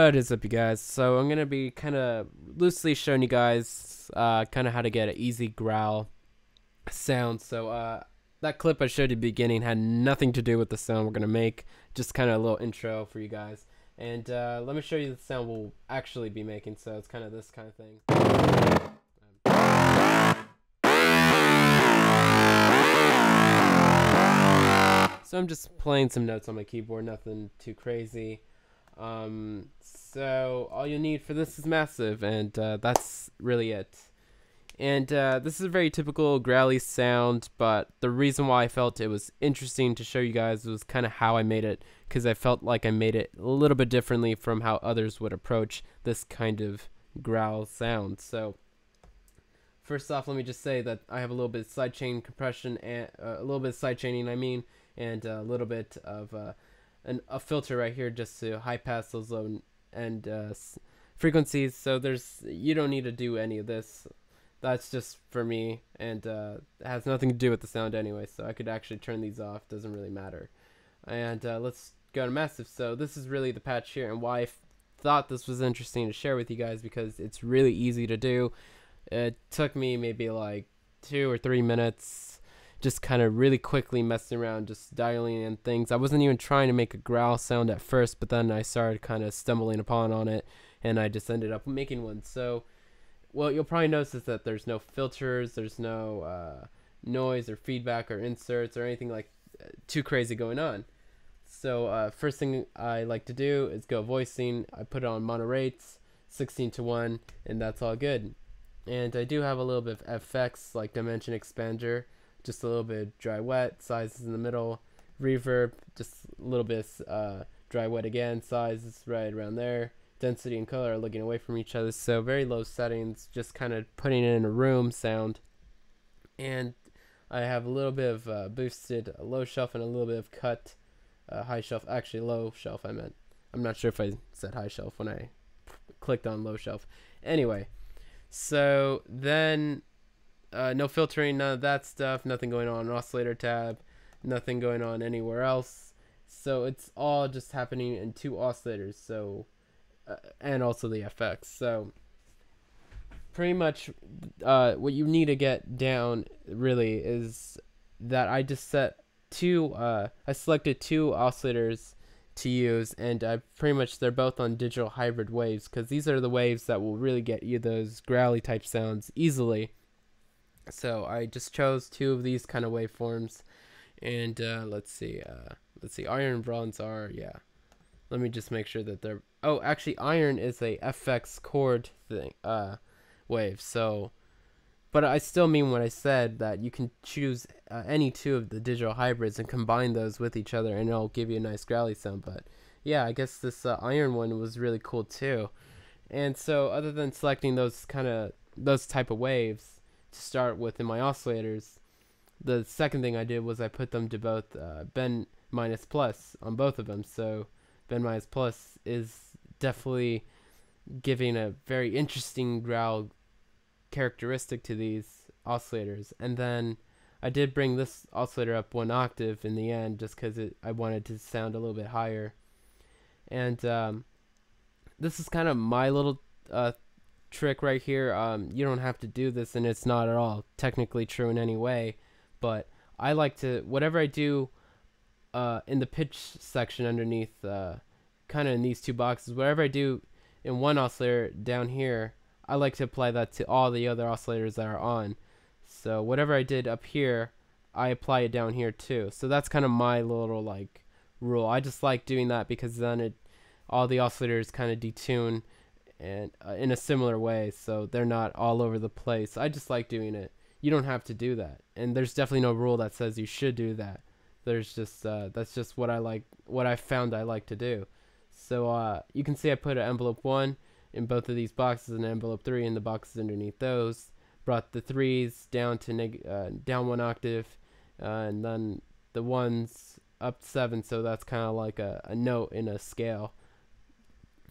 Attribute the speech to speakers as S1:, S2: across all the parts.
S1: What is up, you guys? So I'm gonna be kind of loosely showing you guys kind of how to get an easy growl sound. So that clip I showed you at the beginning had nothing to do with the sound we're gonna make. Just kind of a little intro for you guys. And let me show you the sound we'll actually be making. So it's kind of this kind of thing. So I'm just playing some notes on my keyboard, nothing too crazy. So all you need for this is massive, and that's really it. And this is a very typical growly sound, but the reason why I felt it was interesting to show you guys was kind of how I made it, because I felt like I made it a little bit differently from how others would approach this kind of growl sound. So first off, let me just say that I have a little bit of sidechain compression and a little bit of sidechaining, and a little bit of a filter right here just to high pass those low and frequencies. So you don't need to do any of this. That's just for me, and it has nothing to do with the sound anyway, so I could actually turn these off. Doesn't really matter. And let's go to massive. So this is really the patch here, and why I thought this was interesting to share with you guys, because it's really easy to do. It took me maybe like 2 or 3 minutes, just kind of really quickly messing around, just dialing in things. I wasn't even trying to make a growl sound at first, but then I started kind of stumbling upon on it, and I just ended up making one. So what you'll probably notice is that there's no filters, there's no noise or feedback or inserts or anything like too crazy going on. So first thing I like to do is go voicing. I put it on mono rates, 16:1, and that's all good. And I do have a little bit of effects like dimension expander, just a little bit of dry wet, sizes in the middle, reverb, just a little bit dry wet again, sizes right around there. Density and color are looking away from each other, so very low settings, just kind of putting it in a room sound. And I have a little bit of boosted low shelf and a little bit of cut high shelf. Actually, low shelf I meant. I'm not sure if I said high shelf when I clicked on low shelf. Anyway, so then no filtering, none of that stuff, nothing going on oscillator tab, nothing going on anywhere else. So it's all just happening in 2 oscillators. So and also the FX. So pretty much what you need to get down really is that I just set I selected 2 oscillators to use, and they're both on digital hybrid waves, because these are the waves that will really get you those growly type sounds easily. So I just chose 2 of these kind of waveforms, and let's see, iron and bronze are, yeah. Let me just make sure that they're, oh, actually iron is a FX chord thing, wave. So, but I still mean when I said that you can choose any 2 of the digital hybrids and combine those with each other, and it'll give you a nice growly sound. But yeah, I guess this iron one was really cool too. And so other than selecting those type of waves to start with in my oscillators, the second thing I did was I put them to both bend minus plus on both of them. So bend minus plus is definitely giving a very interesting growl characteristic to these oscillators. And then I did bring this oscillator up 1 octave in the end, just because I wanted to sound a little bit higher. And this is kind of my little trick right here. You don't have to do this, and it's not at all technically true in any way, but I like to, whatever I do in the pitch section underneath, kind of in these 2 boxes, whatever I do in one oscillator down here, I like to apply that to all the other oscillators that are on. So whatever I did up here, I apply it down here too. So that's kind of my little like rule. I just like doing that, because then all the oscillators kind of detune and in a similar way, so they're not all over the place. I just like doing it. You don't have to do that, and there's definitely no rule that says you should do that. There's just that's just what I like, what I found I like to do. So you can see I put an envelope 1 in both of these boxes and envelope 3 in the boxes underneath those. Brought the 3s down to down 1 octave, and then the 1s up 7. So that's kind of like a note in a scale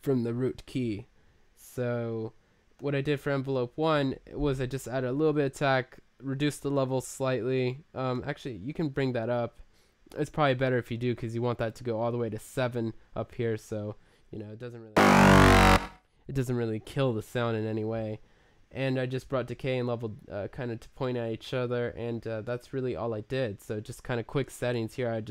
S1: from the root key. So what I did for envelope 1 was I just added a little bit of attack, reduced the level slightly. Actually, you can bring that up. It's probably better if you do, because you want that to go all the way to 7 up here. So You know, it doesn't really kill the sound in any way. And I just brought decay and level kind of to point at each other, and that's really all I did. So just kind of quick settings here.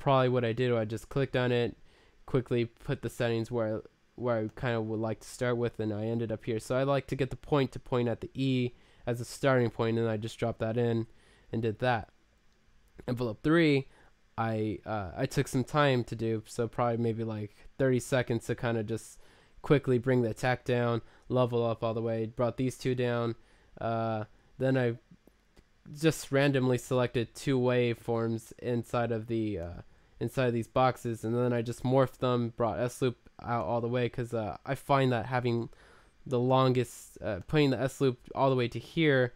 S1: What I did, I just clicked on it, quickly put the settings where I kind of would like to start with, and I ended up here. So I like to get the point to point at the E as a starting point, and I just dropped that in and did that. Envelope 3, I took some time to do, so probably maybe like 30 seconds to kind of just quickly bring the attack down, level up all the way, brought these two down. Then I just randomly selected two waveforms inside of these boxes, and then I just morphed them, brought S loop out all the way, because I find that having the longest, putting the S loop all the way to here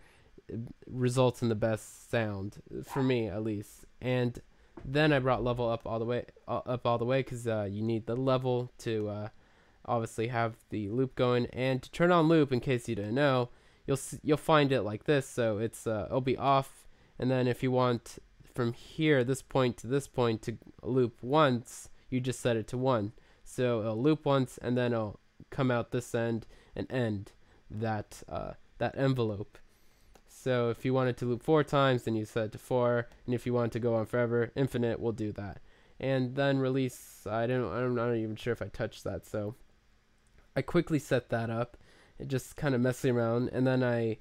S1: results in the best sound for me, at least. And then I brought level up all the way, because you need the level to obviously have the loop going. And to turn on loop, in case you didn't know, you'll find it like this. So it'll be off, and then if you want from here, this point to loop once, you just set it to 1. So it'll loop once, and then it'll come out this end and end that envelope. So if you wanted to loop 4 times, then you set it to 4, and if you want to go on forever, infinite, we'll do that. And then release, I'm not even sure if I touched that, so I quickly set that up, just kind of messing around, and then I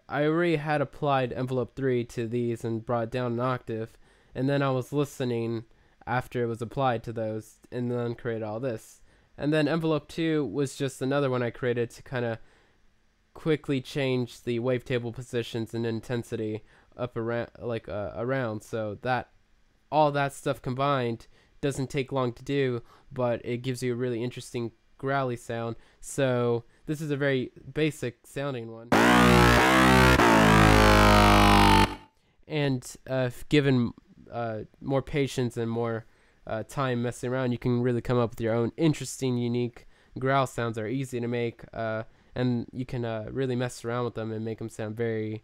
S1: already had applied envelope 3 to these and brought it down an octave, and then I was listening after it was applied to those, and then created all this. And then envelope 2 was just another one I created to kind of quickly change the wavetable positions and intensity up around, so that all that stuff combined doesn't take long to do, but it gives you a really interesting growly sound. So this is a very basic sounding one, and if given more patience and more time messing around, you can really come up with your own interesting, unique growl sounds that are easy to make, and you can really mess around with them and make them sound very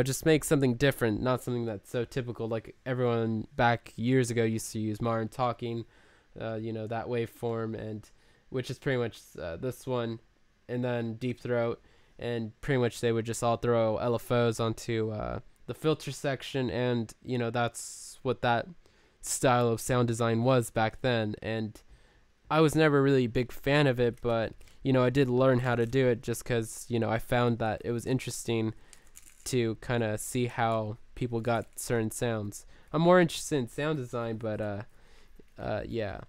S1: just make something different, not something that's so typical like everyone back years ago used to use modern talking, that waveform, and which is pretty much this one, and then deep throat, and pretty much they would just all throw LFOs onto the filter section, and that's what that style of sound design was back then. And I was never really a big fan of it, but I did learn how to do it just because I found that it was interesting to kind of see how people got certain sounds. I'm more interested in sound design, but yeah.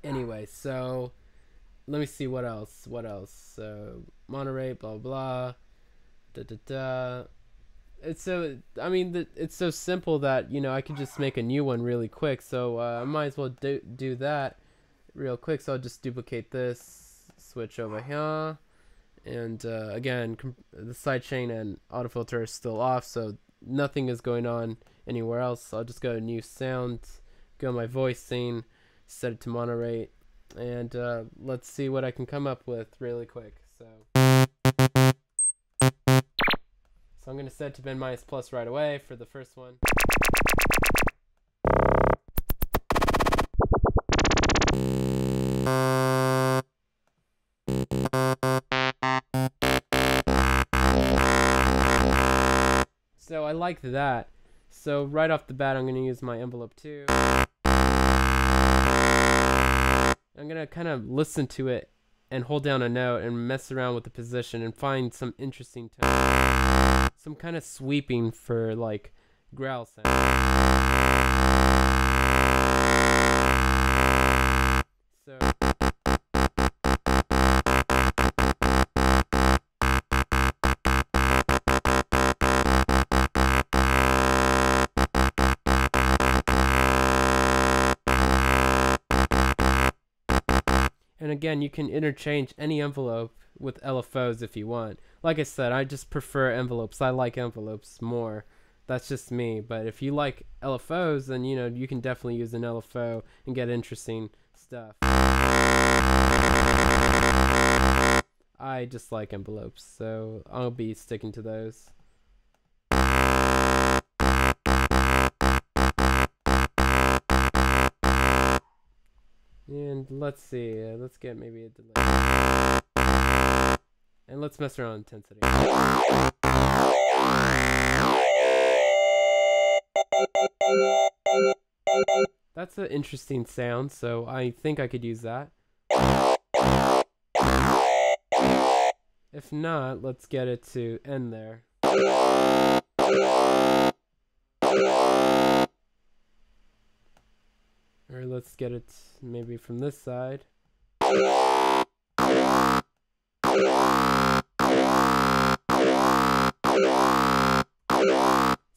S1: Anyway, so let me see what else. So Monterey, blah blah, It's so it's so simple that I could just make a new one really quick. So I might as well do that real quick. So I'll just duplicate this, switch over here. And again, the sidechain and autofilter are still off, so nothing is going on anywhere else. So I'll just go to new sound, go to my voice scene, set it to mono-rate, and let's see what I can come up with really quick. So I'm going to set it to min minus plus right away for the first one. So I like that. So right off the bat, I'm going to use my envelope 2. I'm going to kind of listen to it and hold down a note and mess around with the position and find some interesting tone. Some kind of sweeping for like growl sound. So and again, you can interchange any envelope with LFOs if you want. Like I said, I just prefer envelopes. I like envelopes more. That's just me. But if you like LFOs, then you can definitely use an LFO and get interesting stuff. I just like envelopes, so I'll be sticking to those. And let's see, let's get maybe a delay. And let's mess around with intensity. That's an interesting sound, so I think I could use that. If not, let's get it to end there. Or let's get it maybe from this side. So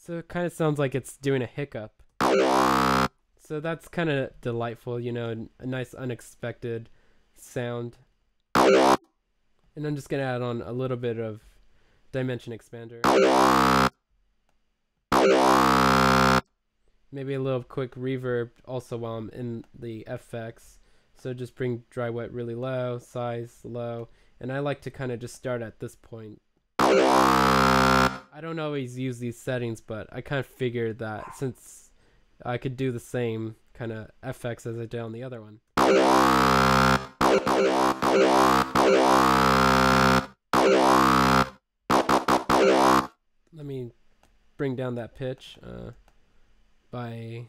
S1: it kind of sounds like it's doing a hiccup. So that's kind of delightful, you know, a nice unexpected sound. And I'm just going to add on a little bit of dimension expander. Maybe a little quick reverb also while I'm in the FX. So just bring dry wet really low, size low. And I like to kind of just start at this point. I don't always use these settings, but I kind of figured that since I could do the same kind of FX as I did on the other one. Let me bring down that pitch by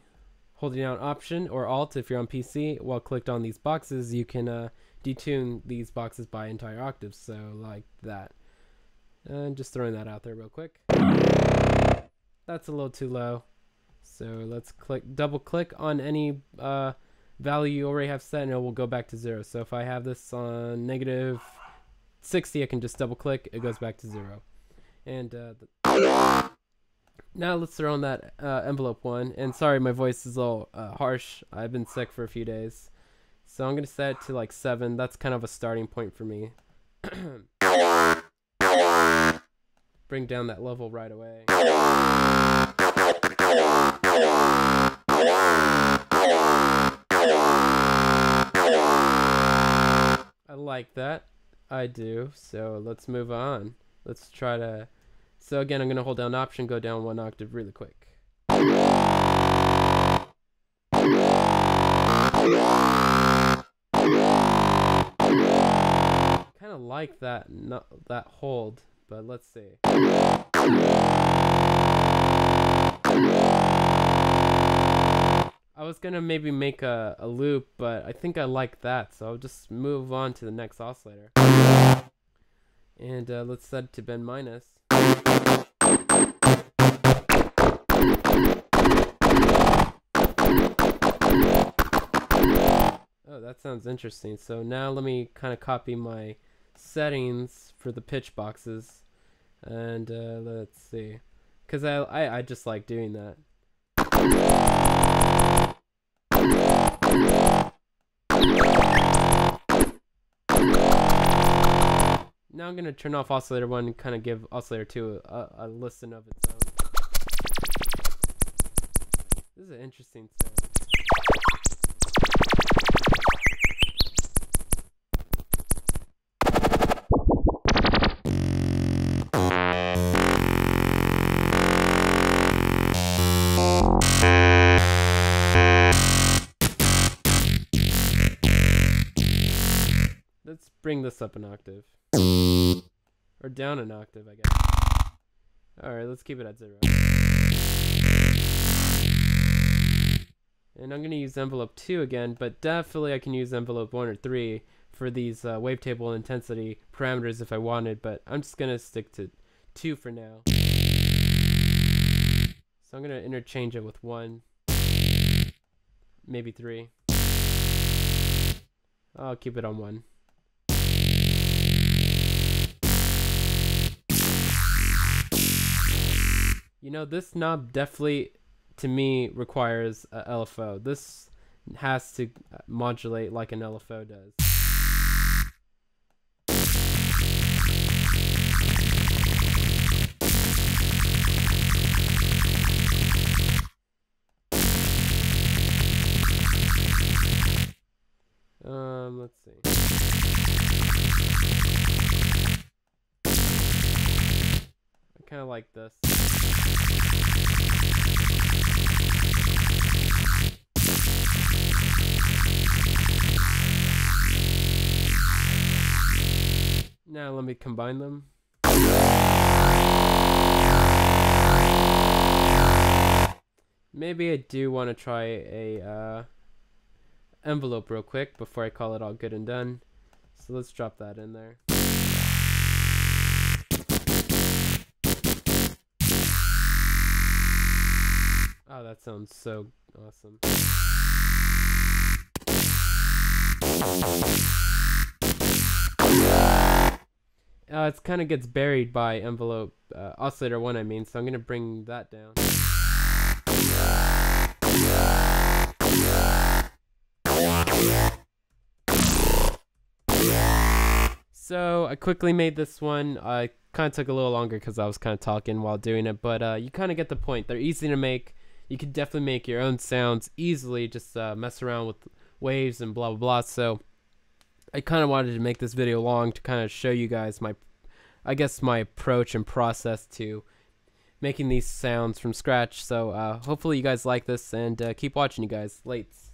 S1: holding down Option or Alt if you're on PC. While clicked on these boxes, you can detune these boxes by entire octaves, so like that. And just throwing that out there real quick. That's a little too low. So let's double click on any value you already have set and it will go back to 0. So if I have this on -60, I can just double click, it goes back to 0. And now let's throw on that envelope one. And sorry, my voice is a little harsh. I've been sick for a few days. So I'm going to set it to like 7. That's kind of a starting point for me. Bring down that level right away. I like that. I do. So let's move on. Let's try to... So again, I'm going to hold down Option, go down 1 octave really quick. Kind of like that hold, but let's see. I was gonna maybe make a loop, but I think I like that, so I'll just move on to the next oscillator. And let's set it to bend minus. Oh, that sounds interesting. So now let me kind of copy my settings for the pitch boxes. And let's see. Because I just like doing that. Now I'm going to turn off oscillator 1 and kind of give oscillator 2 a listen of its own. This is an interesting sound. Let's bring this up an octave. Or down an octave, I guess. Alright, let's keep it at 0. And I'm going to use envelope 2 again, but definitely I can use envelope 1 or 3 for these wavetable intensity parameters if I wanted, but I'm just going to stick to 2 for now. So I'm going to interchange it with 1, maybe 3. I'll keep it on 1. You know, this knob definitely, to me, requires a LFO. This has to modulate like an LFO does. Let's see. I kind of like this. Now let me combine them. Maybe I do want to try a envelope real quick before I call it all good and done. So let's drop that in there. Oh, that sounds so awesome. It kind of gets buried by envelope oscillator 1, I mean, so I'm going to bring that down. So I quickly made this one. I kind of took a little longer because I was kind of talking while doing it, but you kind of get the point. They're easy to make. You could definitely make your own sounds easily, just mess around with waves and blah blah blah. So I kind of wanted to make this video long to kind of show you guys my approach and process to making these sounds from scratch. So hopefully you guys like this, and keep watching, you guys. Lates.